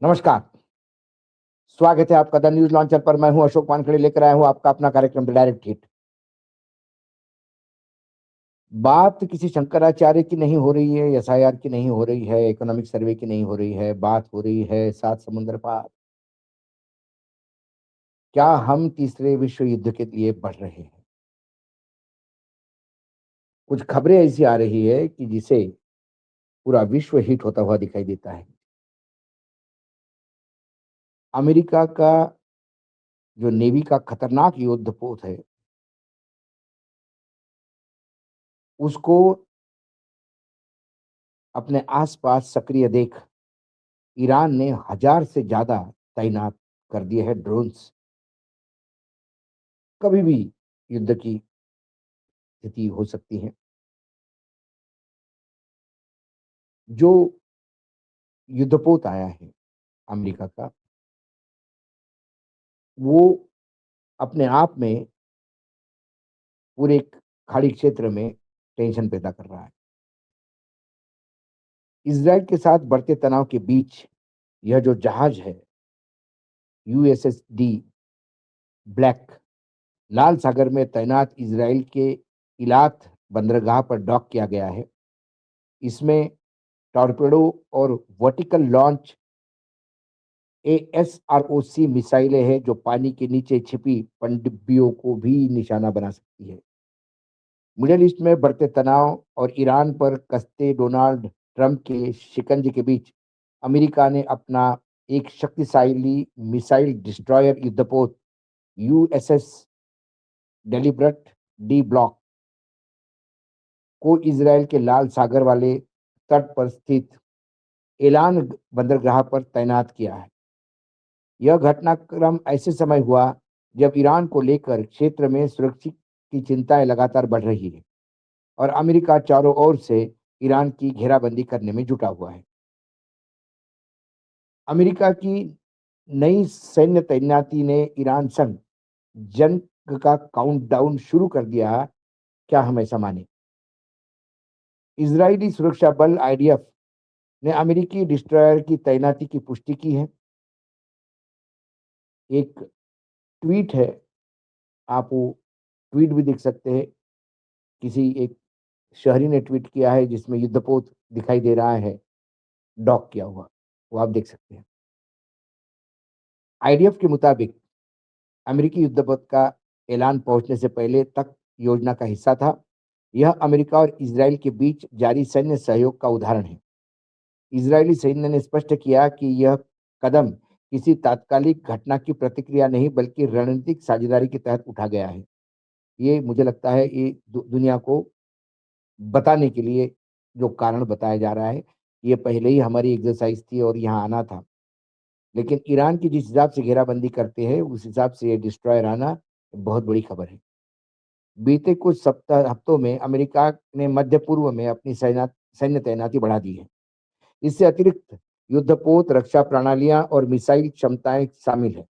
नमस्कार, स्वागत है आपका द न्यूज़ लॉन्चर पर। मैं हूं अशोक वानखेड़े, लेकर आया हूं आपका अपना कार्यक्रम द डायरेक्ट हिट। बात किसी शंकराचार्य की नहीं हो रही है, एसआईआर की नहीं हो रही है, इकोनॉमिक सर्वे की नहीं हो रही है, बात हो रही है सात समुंदर पार। क्या हम तीसरे विश्व युद्ध के लिए बढ़ रहे हैं? कुछ खबरें ऐसी आ रही है कि जिसे पूरा विश्व हिट होता हुआ दिखाई देता है। अमेरिका का जो नेवी का खतरनाक युद्धपोत है, उसको अपने आसपास सक्रिय देख ईरान ने 1000 से ज्यादा तैनात कर दिए हैं ड्रोन्स। कभी भी युद्ध की स्थिति हो सकती है। जो युद्धपोत आया है अमेरिका का, वो अपने आप में पूरे खाड़ी क्षेत्र में टेंशन पैदा कर रहा है। इज़राइल के साथ बढ़ते तनाव के बीच यह जो जहाज है, यूएसएस डी ब्लैक, लाल सागर में तैनात इज़राइल के इलात बंदरगाह पर डॉक किया गया है। इसमें टॉर्पेडो और वर्टिकल लॉन्च एएसआरओसी मिसाइलें हैं, जो पानी के नीचे छिपी पनडुब्बियों को भी निशाना बना सकती है। मिडिल ईस्ट में बढ़ते तनाव और ईरान पर कसते डोनाल्ड ट्रंप के शिकंजे के बीच अमेरिका ने अपना एक शक्तिशाली मिसाइल डिस्ट्रॉयर युद्धपोत यूएसएस डेलिब्रेट डी ब्लॉक को इजराइल के लाल सागर वाले तट पर स्थित एलान बंदरगाह पर तैनात किया है। यह घटनाक्रम ऐसे समय हुआ जब ईरान को लेकर क्षेत्र में सुरक्षा की चिंताएं लगातार बढ़ रही है और अमेरिका चारों ओर से ईरान की घेराबंदी करने में जुटा हुआ है। अमेरिका की नई सैन्य तैनाती ने ईरान संग जंग का काउंटडाउन शुरू कर दिया। क्या हम ऐसा माने? इजरायली सुरक्षा बल आईडीएफ ने अमेरिकी डिस्ट्रॉयर की तैनाती की पुष्टि की है। एक ट्वीट है, आप वो ट्वीट भी देख सकते हैं। किसी एक शहरी ने ट्वीट किया है जिसमें युद्धपोत दिखाई दे रहा है डॉक किया हुआ, वो आप देख सकते हैं। आईडीएफ के मुताबिक अमेरिकी युद्धपोत का ऐलान पहुंचने से पहले तक योजना का हिस्सा था। यह अमेरिका और इजराइल के बीच जारी सैन्य सहयोग का उदाहरण है। इजरायली सैन्य ने स्पष्ट किया कि यह कदम किसी तात्कालिक घटना की प्रतिक्रिया नहीं, बल्कि रणनीतिक साझेदारी के तहत उठा गया है। ये मुझे लगता है ये दुनिया को बताने के लिए जो कारण बताया जा रहा है, ये पहले ही हमारी एक्सरसाइज थी और यहाँ आना था। लेकिन ईरान की जिस हिसाब से घेराबंदी करते हैं, उस हिसाब से ये डिस्ट्रॉयर आना बहुत बड़ी खबर है। बीते कुछ सप्ताह हफ्तों में अमेरिका ने मध्य पूर्व में अपनी सैन्य तैनाती बढ़ा दी है। इससे अतिरिक्त युद्धपोत, रक्षा प्रणालियां और मिसाइल क्षमताएं शामिल है।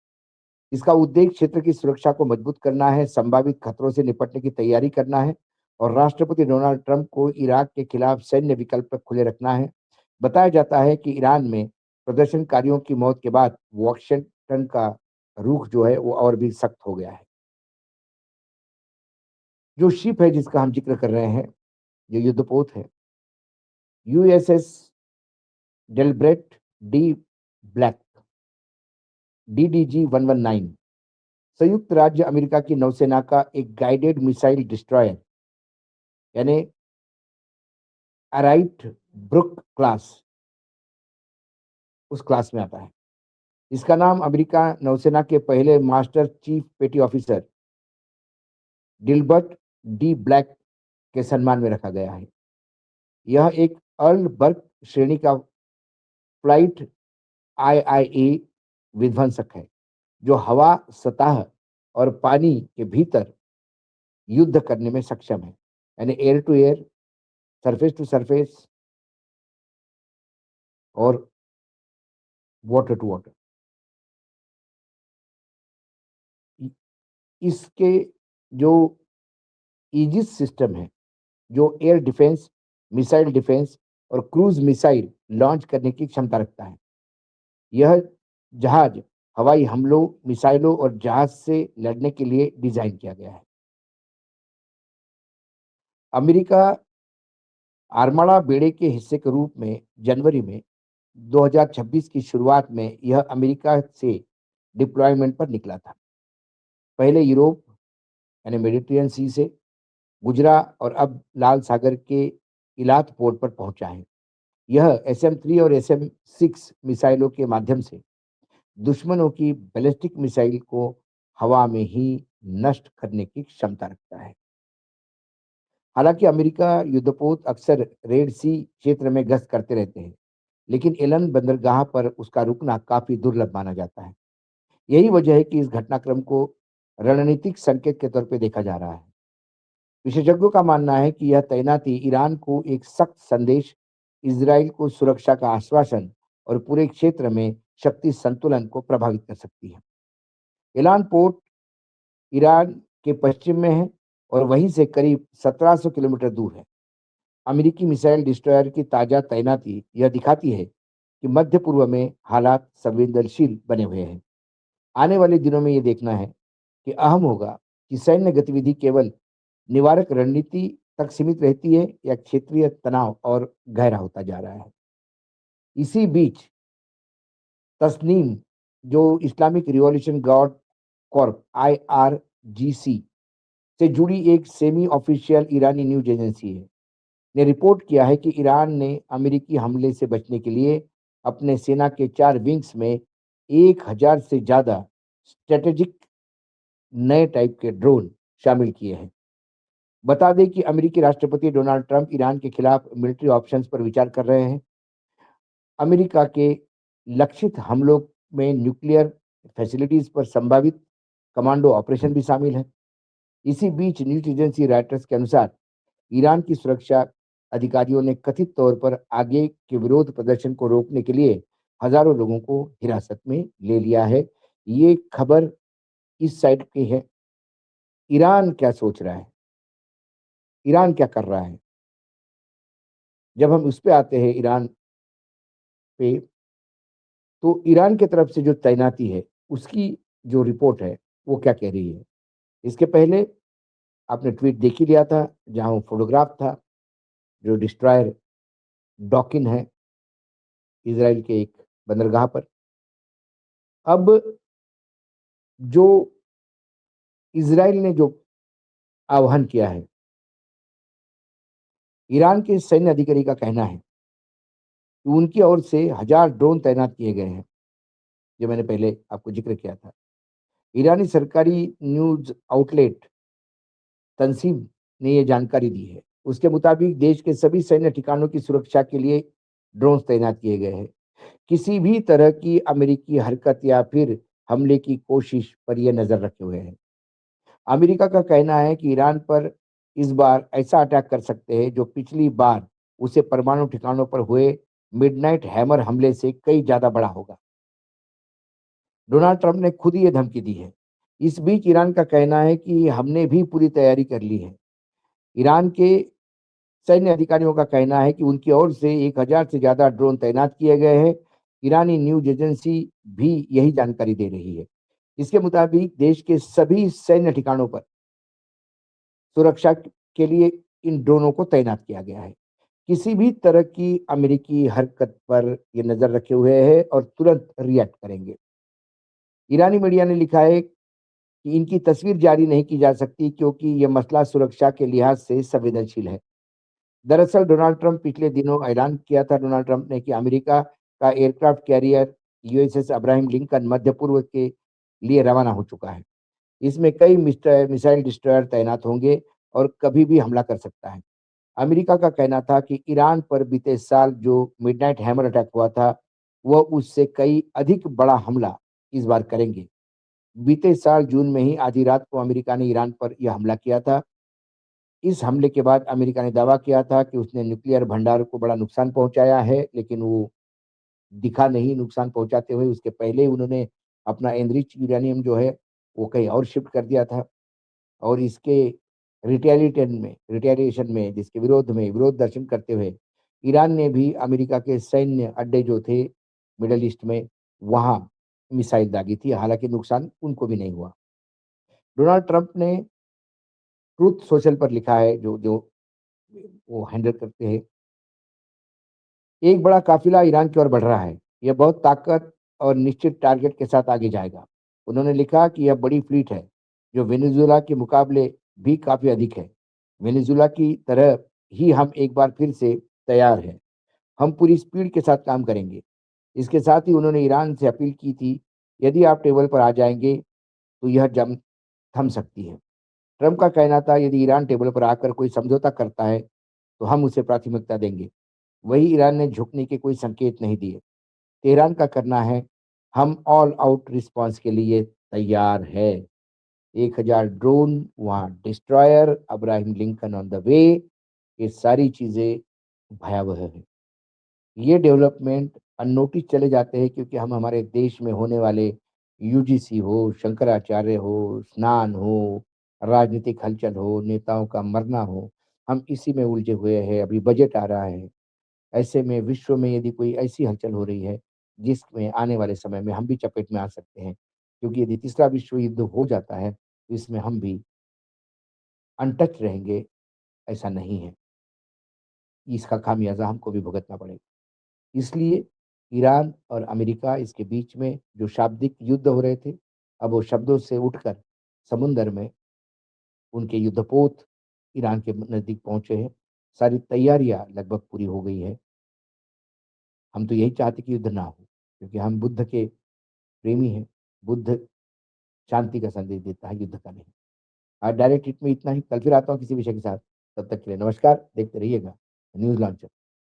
इसका उद्देश्य क्षेत्र की सुरक्षा को मजबूत करना है, संभावित खतरों से निपटने की तैयारी करना है और राष्ट्रपति डोनाल्ड ट्रंप को इराक के खिलाफ सैन्य विकल्प खुले रखना है। बताया जाता है कि ईरान में प्रदर्शनकारियों की मौत के बाद वॉशिंगटन का रुख जो है वो और भी सख्त हो गया है। जो शिप है जिसका हम जिक्र कर रहे हैं, जो युद्धपोत है, यूएसएस डेलब्रेट डी ब्लैक डीडीजी 119, संयुक्त राज्य अमेरिका की नौसेना का एक गाइडेड मिसाइल डिस्ट्रॉयर, यानी अराइट ब्रुक क्लास, उस क्लास में आता है। इसका नाम अमेरिका नौसेना के पहले मास्टर चीफ पेटी ऑफिसर डिल्बर्ट डी ब्लैक के सम्मान में रखा गया है। यह एक अर्ल बर्ग श्रेणी का फ्लाइट आईआईए विध्वंसक है, जो हवा, सतह और पानी के भीतर युद्ध करने में सक्षम है, यानी air to air, surface to surface और वाटर टू वाटर। इसके जो ईजिस सिस्टम है, जो एयर डिफेंस, मिसाइल डिफेंस और क्रूज मिसाइल लॉन्च करने की क्षमता रखता है। यह जहाज हवाई हमलों, मिसाइलों और जहाज से लड़ने के लिए डिज़ाइन किया गया है। अमेरिका आर्मड़ा बेड़े के हिस्से के रूप में जनवरी में 2026 की शुरुआत में यह अमेरिका से डिप्लॉयमेंट पर निकला था। पहले यूरोप यानी मेडिटेरियन सी से गुजरा और अब लाल सागर के इलात पोर्ट पर पहुंचा है। यह SM-3 और SM-6 मिसाइलों के माध्यम से दुश्मनों की बैलिस्टिक मिसाइल को हवा में ही नष्ट करने की क्षमता रखता है। हालांकि अमेरिका युद्धपोत अक्सर रेड सी क्षेत्र में गश्त करते रहते हैं, लेकिन एलन बंदरगाह पर उसका रुकना काफी दुर्लभ माना जाता है। यही वजह है कि इस घटनाक्रम को रणनीतिक संकेत के तौर पर देखा जा रहा है। विशेषज्ञों का मानना है कि यह तैनाती ईरान को एक सख्त संदेश, इजराइल को सुरक्षा का आश्वासन और पूरे क्षेत्र में शक्ति संतुलन को प्रभावित कर सकती है। एलान पोर्ट ईरान के पश्चिम में है और वहीं से करीब 1700 किलोमीटर दूर है। अमेरिकी मिसाइल डिस्ट्रॉयर की ताजा तैनाती यह दिखाती है कि मध्य पूर्व में हालात संवेदनशील बने हुए हैं। आने वाले दिनों में ये देखना है कि अहम होगा कि सैन्य गतिविधि केवल निवारक रणनीति तक सीमित रहती है या क्षेत्रीय तनाव और गहरा होता जा रहा है। इसी बीच तस्नीम, जो Islamic revolution guard Corp IRGC से जुड़ी एक सेमी ऑफिशियल ईरानी न्यूज एजेंसी है, ने रिपोर्ट किया है कि ईरान ने अमेरिकी हमले से बचने के लिए अपने सेना के 4 विंग्स में 1000 से ज़्यादा स्ट्रैटेजिक नए टाइप के ड्रोन शामिल किए हैं। बता दें कि अमेरिकी राष्ट्रपति डोनाल्ड ट्रंप ईरान के खिलाफ मिलिट्री ऑप्शंस पर विचार कर रहे हैं। अमेरिका के लक्षित हमलों में न्यूक्लियर फैसिलिटीज पर संभावित कमांडो ऑपरेशन भी शामिल है। इसी बीच न्यूज एजेंसी रॉयटर्स के अनुसार ईरान की सुरक्षा अधिकारियों ने कथित तौर पर आगे के विरोध प्रदर्शन को रोकने के लिए हजारों लोगों को हिरासत में ले लिया है। ये खबर इस साइड की है। ईरान क्या सोच रहा है? ईरान क्या कर रहा है? जब हम उस पे आते हैं ईरान पे, तो ईरान की तरफ से जो तैनाती है, उसकी जो रिपोर्ट है, वो क्या कह रही है? इसके पहले आपने ट्वीट देख ही लिया था, जहाँ वो फ़ोटोग्राफ था, जो डिस्ट्रॉयर डॉकिन है, इज़राइल के एक बंदरगाह पर। अब जो इज़राइल ने जो आह्वान किया है, ईरान के सैन्य अधिकारी का कहना है कि उनकी ओर से 1000 ड्रोन तैनात किए गए हैं, जो मैंने पहले आपको ज़िक्र किया था। ईरानी सरकारी न्यूज़ आउटलेट तंसीम ने ये जानकारी दी है। उसके मुताबिक देश के सभी सैन्य ठिकानों की सुरक्षा के लिए ड्रोन्स तैनात किए गए हैं। किसी भी तरह की अमेरिकी हरकत या फिर हमले की कोशिश पर ये नज़र रखे हुए हैं। अमेरिका का कहना है कि ईरान पर इस बार ऐसा अटैक कर सकते हैं जो पिछली बार उसे परमाणु ठिकानों पर हुए मिडनाइट हैमर हमले से कई ज़्यादा बड़ा होगा। डोनाल्ड ट्रंप ने खुद ही ये धमकी दी है। इस बीच ईरान का कहना है कि हमने भी पूरी तैयारी कर ली है। ईरान के सैन्य अधिकारियों का कहना है कि उनकी ओर से 1000 से ज़्यादा ड्रोन तैनात किए गए हैं। ईरानी न्यूज़ एजेंसी भी यही जानकारी दे रही है। इसके मुताबिक देश के सभी सैन्य ठिकानों पर सुरक्षा के लिए इन ड्रोनों को तैनात किया गया है। किसी भी तरह की अमेरिकी हरकत पर ये नज़र रखे हुए हैं और तुरंत रिएक्ट करेंगे। ईरानी मीडिया ने लिखा है कि इनकी तस्वीर जारी नहीं की जा सकती क्योंकि ये मसला सुरक्षा के लिहाज से संवेदनशील है। दरअसल डोनाल्ड ट्रंप पिछले दिनों ऐलान किया था डोनाल्ड ट्रंप ने कि अमेरिका का aircraft carrier USS Abraham Lincoln मध्य पूर्व के लिए रवाना हो चुका है। इसमें कई मिसाइल डिस्ट्रॉयर तैनात होंगे और कभी भी हमला कर सकता है। अमेरिका का कहना था कि ईरान पर बीते साल जो मिडनाइट हैमर अटैक हुआ था, वह उससे कई अधिक बड़ा हमला इस बार करेंगे। बीते साल जून में ही आधी रात को अमेरिका ने ईरान पर यह हमला किया था। इस हमले के बाद अमेरिका ने दावा किया था कि उसने न्यूक्लियर भंडार को बड़ा नुकसान पहुंचाया है, लेकिन वो दिखा नहीं नुकसान पहुंचाते हुए। उसके पहले ही उन्होंने अपना एनरिच यूरेनियम जो है, वो कहीं और शिफ्ट कर दिया था और इसके रिटेलिएशन में जिसके विरोध में विरोध दर्शन करते हुए ईरान ने भी अमेरिका के सैन्य अड्डे जो थे मिडल ईस्ट में, वहाँ मिसाइल दागी थी, हालाँकि नुकसान उनको भी नहीं हुआ। डोनाल्ड ट्रंप ने ट्रुथ सोशल पर लिखा है, जो जो वो हैंडल करते हैं, एक बड़ा काफ़िला ईरान की ओर बढ़ रहा है। यह बहुत ताकत और निश्चित टारगेट के साथ आगे जाएगा। उन्होंने लिखा कि यह बड़ी फ्लीट है, जो वेनेजुएला के मुकाबले भी काफ़ी अधिक है। वेनेजुएला की तरह ही हम एक बार फिर से तैयार हैं। हम पूरी स्पीड के साथ काम करेंगे। इसके साथ ही उन्होंने ईरान से अपील की थी, यदि आप टेबल पर आ जाएँगे, तो यह जंग थम सकती है। ट्रंप का कहना था, यदि ईरान टेबल पर आकर कोई समझौता करता है, तो हम उसे प्राथमिकता देंगे। वहीं ईरान ने झुकने के कोई संकेत नहीं दिए। तेहरान का कहना है, हम ऑल आउट रिस्पॉन्स के लिए तैयार है। 1000 ड्रोन, वहाँ destroyer, Abraham Lincoln on the way, ये सारी चीज़ें भयावह हैं। ये डेवलपमेंट अननोटिस चले जाते हैं, क्योंकि हम हमारे देश में होने वाले यूजीसी हो, शंकराचार्य हो, स्नान हो, राजनीतिक हलचल हो, नेताओं का मरना हो, हम इसी में उलझे हुए हैं। अभी बजट आ रहा है। ऐसे में विश्व में यदि कोई ऐसी हलचल हो रही है, जिसमें आने वाले समय में हम भी चपेट में आ सकते हैं, क्योंकि यदि तीसरा विश्व युद्ध हो जाता है, तो इसमें हम भी अनटच रहेंगे, ऐसा नहीं है। इसका खामियाज़ा हमको भी भुगतना पड़ेगा। इसलिए ईरान और अमेरिका, इसके बीच में जो शाब्दिक युद्ध हो रहे थे, अब वो शब्दों से उठकर समुद्र में उनके युद्धपोत ईरान के नज़दीक पहुँचे हैं। सारी तैयारियाँ लगभग पूरी हो गई है। हम तो यही चाहते कि युद्ध ना हो, क्योंकि हम बुद्ध के प्रेमी हैं। बुद्ध शांति का संदेश देता है, युद्ध का नहीं। आज डायरेक्ट हिट में इतना ही। कल फिर आता हूँ किसी विषय के साथ। तब तक के लिए नमस्कार। देखते रहिएगा न्यूज़ लॉन्चर।